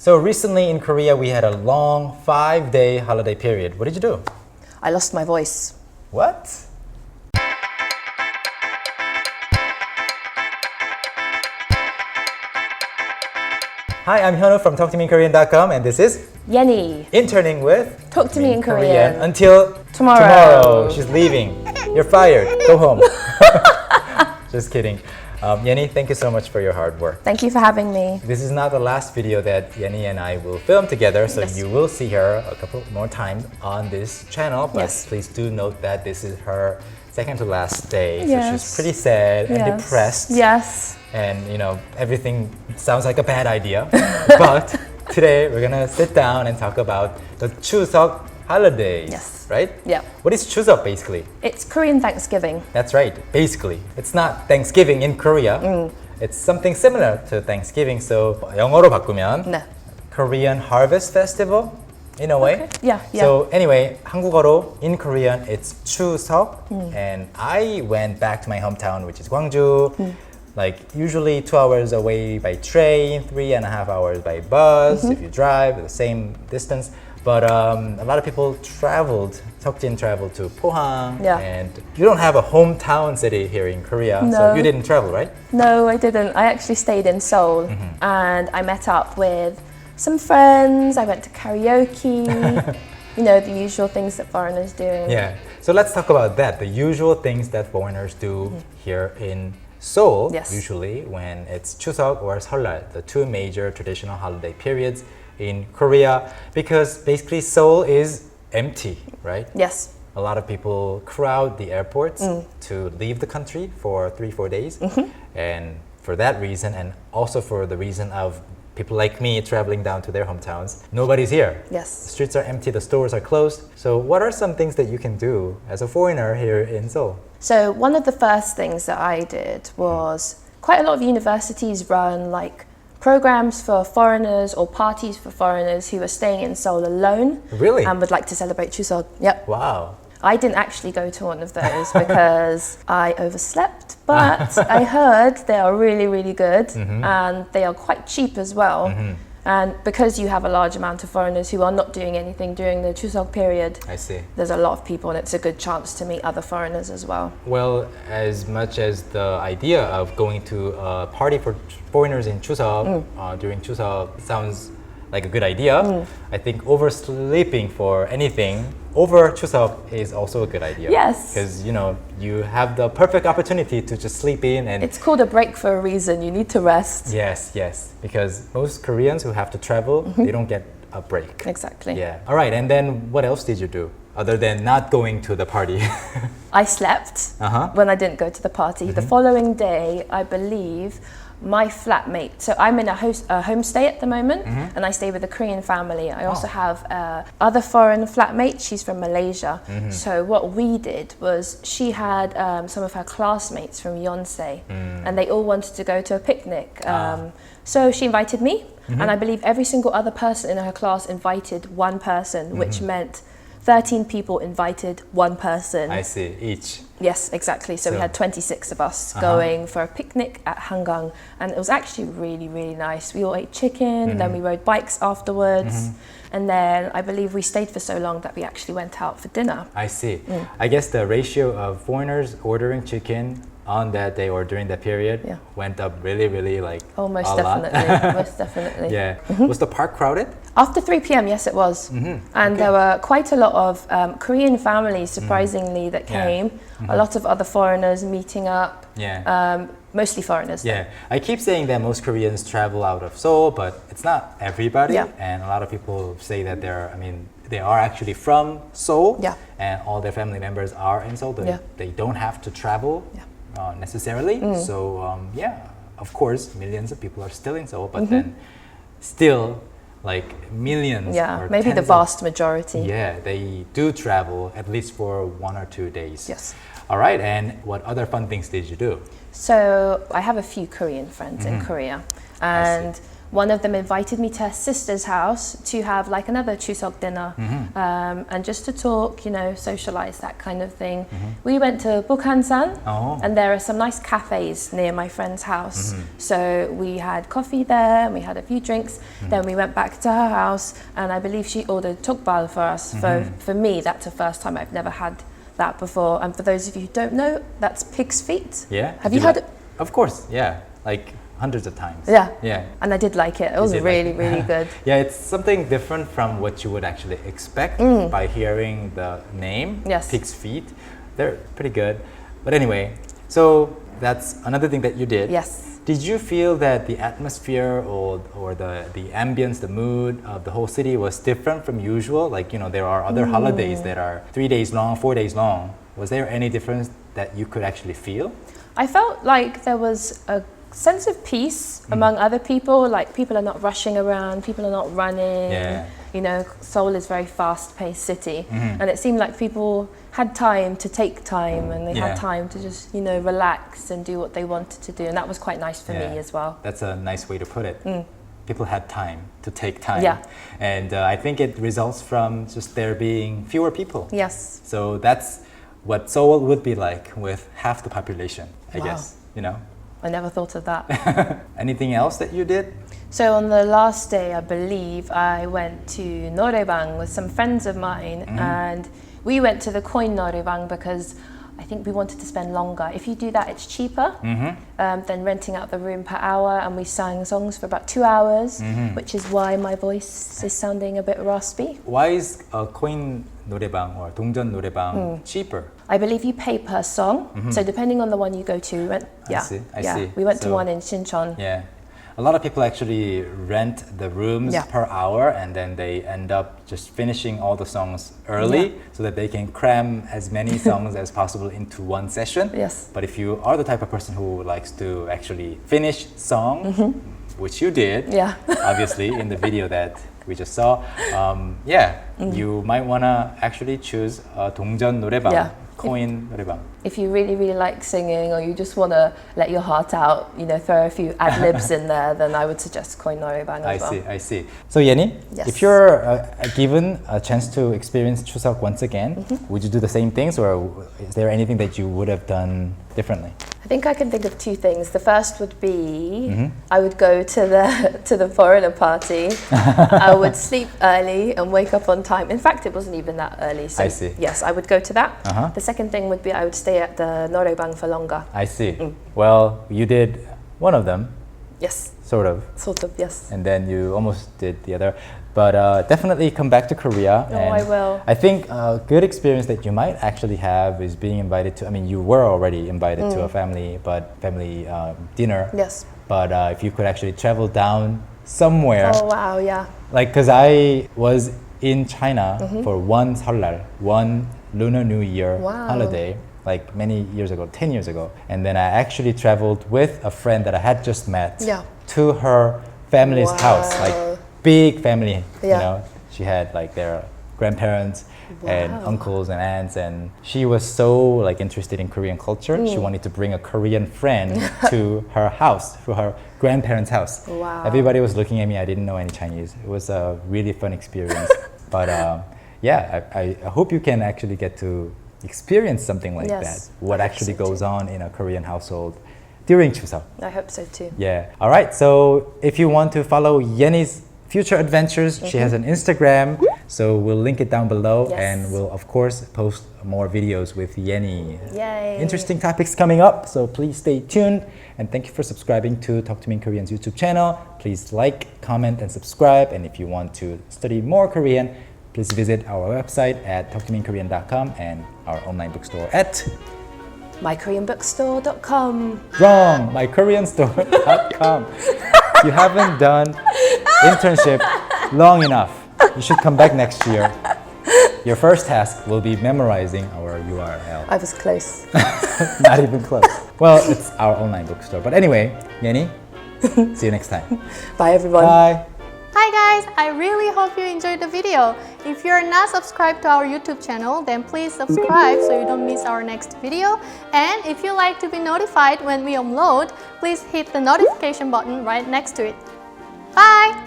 So recently in Korea, we had a long 5-day holiday period. What did you do? I lost my voice. What? Hi, I'm Hyunwoo from TalkToMeInKorean.com, and this is Yeni. Interning with Talk to me in Korean. Until Tomorrow. She's leaving. You're fired. Go home. Just kidding. Yeni, thank you so much for your hard work. Thank you for having me. This is not the last video that Yeni and I will film together, so Yes. you will see her a couple more times on this channel. But Yes. please do note that this is her second to last day, so Yes. she's pretty sad and Yes. depressed. Yes. And you know, everything sounds like a bad idea. But today we're gonna sit down and talk about the Chuseok holidays. Yes. Right? Yeah. What is Chuseok basically? It's Korean Thanksgiving. That's right, basically. It's not Thanksgiving in Korea. It's something similar to Thanksgiving. So 영어로 바꾸면 네. Korean Harvest Festival in a way. Yeah, yeah. So anyway, 한국어로 in Korean it's Chuseok. And I went back to my hometown, which is Gwangju. Like usually 2 hours away by train, 3.5 hours by bus if you drive the same distance. But a lot of people traveled, Seokjin traveled to Pohang, Yeah. and you don't have a hometown city here in Korea, so No. you didn't travel, right? No, I didn't. I actually stayed in Seoul and I met up with some friends. I went to karaoke. You know, the usual things that foreigners do. Yeah. So let's talk about that, the usual things that foreigners do here in Seoul, Yes. usually when it's Chuseok or Seollal, the two major traditional holiday periods in Korea, because basically Seoul is empty, right? Yes. A lot of people crowd the airports to leave the country for 3-4 days. And for that reason, and also for the reason of people like me traveling down to their hometowns, nobody's here. The Yes. streets are empty, the stores are closed. So what are some things that you can do as a foreigner here in Seoul? So one of the first things that I did was quite a lot of universities run like programs for foreigners or parties for foreigners who are staying in Seoul alone. Really? And would like to celebrate Chuseok. Yep. Wow. I didn't actually go to one of those because I overslept, but I heard they are really, really good and they are quite cheap as well. And because you have a large amount of foreigners who are not doing anything during the Chuseok period, I see. there's a lot of people and it's a good chance to meet other foreigners as well. Well, as much as the idea of going to a party for foreigners in Chuseok during Chuseok sounds like a good idea, I think oversleeping for anything over Chuseok is also a good idea. Yes. Because you know you have the perfect opportunity to just sleep in and It's called a break for a reason. You need to rest. yes, because most Koreans who have to travel, they don't get a break. Exactly. Yeah. All right, and then what else did you do other than not going to the party? I slept when I didn't go to the party. The following day, I believe, my flatmate, so I'm in a homestay at the moment and I stay with a Korean family. I also have other foreign flatmate, she's from Malaysia. So what we did was she had some of her classmates from Yonsei and they all wanted to go to a picnic. So she invited me and I believe every single other person in her class invited one person, which meant 13 people invited one person. I see, each. Yes, exactly. So we had 26 of us going for a picnic at Hangang, and it was actually really, really nice. We all ate chicken, and then we rode bikes afterwards, and then I believe we stayed for so long that we actually went out for dinner. I see. I guess the ratio of foreigners ordering chicken on that day or during that period went up really, really like Oh, most a lot. definitely. Most definitely. Yeah. Was the park crowded? After 3 p.m., yes, it was. And there were quite a lot of Korean families, surprisingly, that came. A lot of other foreigners meeting up. Yeah. Mostly foreigners. Yeah. I keep saying that most Koreans travel out of Seoul, but it's not everybody. Yeah. And a lot of people say that they are actually from Seoul. Yeah. And all their family members are in Seoul. They don't have to travel necessarily. So of course, millions of people are still in Seoul, but then still like millions. Yeah, or maybe the tens of- vast majority. Yeah, they do travel at least for 1 or 2 days. Yes. All right, and what other fun things did you do? So I have a few Korean friends in Korea, and one of them invited me to her sister's house to have like another Chuseok dinner, and just to talk, you know, socialize, that kind of thing. We went to Bukhansan, and there are some nice cafes near my friend's house. So we had coffee there, and we had a few drinks. Then we went back to her house, and I believe she ordered tteokbal for us. For me, that's the first time. I've never had that before. And for those of you who don't know, that's pig's feet. Yeah. Have you had it? Of course, yeah. Like hundreds of times. Yeah. Yeah. And I did like it. It was really, really good. Yeah, it's something different from what you would actually expect by hearing the name, Yes. Pig's Feet. They're pretty good. But anyway, so that's another thing that you did. Yes. Did you feel that the atmosphere or the ambience, the mood of the whole city was different from usual? Like, you know, there are other holidays that are 3 days long, 4 days long. Was there any difference that you could actually feel? I felt like there was a sense of peace among other people. Like, people are not rushing around, people are not running. Yeah. You know, Seoul is a very fast-paced city, and it seemed like people had time to take time, and they had time to just, you know, relax and do what they wanted to do, and that was quite nice for me as well. That's a nice way to put it. People had time to take time. Yeah. And I think it results from just there being fewer people. Yes. So that's what Seoul would be like with half the population, I guess, you know? I never thought of that. Anything else that you did? So on the last day, I believe, I went to 노래방 with some friends of mine, and we went to the coin 노래방 because I think we wanted to spend longer. If you do that, it's cheaper than renting out the room per hour, and we sang songs for about 2 hours, which is why my voice is sounding a bit raspy. Why is coin 노래방 or 동전 노래방 cheaper? I believe you pay per song, so depending on the one you go to, I see. We went to So- one in Sinchon. Yeah. A lot of people actually rent the rooms per hour, and then they end up just finishing all the songs early so that they can cram as many songs as possible into one session. Yes. But if you are the type of person who likes to actually finish song, which you did, obviously in the video that we just saw, you might want to actually choose 동전 노래방, coin 노래방. If you really, really like singing, or you just want to let your heart out, you know, throw a few ad-libs in there, then I would suggest coin 노래방 as well. I see. So Yeni, if you're given a chance to experience Chuseok once again, would you do the same things, or is there anything that you would have done differently? I think I can think of two things. The first would be I would go to the foreigner party. I would sleep early and wake up on time. In fact, it wasn't even that early. So I see. Yes, I would go to that. The second thing would be I would stay at the 노래방 for longer. I see. Well, you did one of them. Yes. Sort of. Sort of, yes. And then you almost did the other. But definitely come back to Korea. Oh, I will. I think a good experience that you might actually have is being invited to, I mean, you were already invited to a family dinner. Yes. But if you could actually travel down somewhere. Oh, wow, yeah. Like, because I was in China for one 설날, one Lunar New Year holiday, like many years ago, 10 years ago. And then I actually traveled with a friend that I had just met to her family's house, like big family, you know. She had like their grandparents and uncles and aunts, and she was so like interested in Korean culture. She wanted to bring a Korean friend to her house, to her grandparents' house. Wow. Everybody was looking at me. I didn't know any Chinese. It was a really fun experience. But I hope you can actually get to experience something like that. What actually goes on in a Korean household during Chuseok. I hope so too. Yeah. All right. So if you want to follow Yeni's future adventures, she has an Instagram. So we'll link it down below, and we'll of course post more videos with Yeni. Yay. Interesting topics coming up. So please stay tuned. And thank you for subscribing to Talk to Me in Korean's YouTube channel. Please like, comment, and subscribe. And if you want to study more Korean, please visit our website at TalkToMeInKorean.com and our online bookstore at mykoreanbookstore.com. Wrong! mykoreanstore.com. You haven't done internship long enough. You should come back next year. Your first task will be memorizing our URL. I was close. Not even close. Well, it's our online bookstore. But anyway, Yeni, see you next time. Bye everyone. Bye. Hi guys, I really hope you enjoyed the video. If you're not subscribed to our YouTube channel, then please subscribe so you don't miss our next video. And if you like to be notified when we upload, please hit the notification button right next to it. Bye!